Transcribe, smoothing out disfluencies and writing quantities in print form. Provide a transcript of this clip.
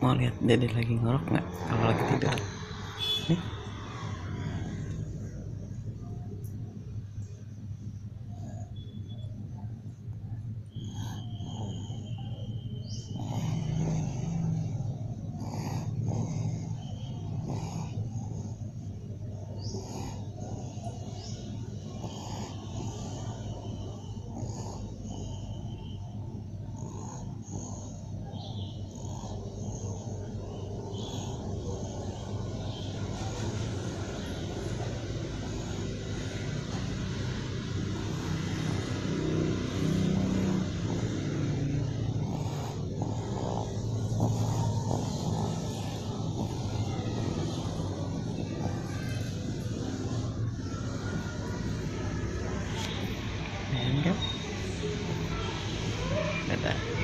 Mau lihat Dede lagi ngorok nggak kalau lagi tidur? Nih. Kan? Dadah.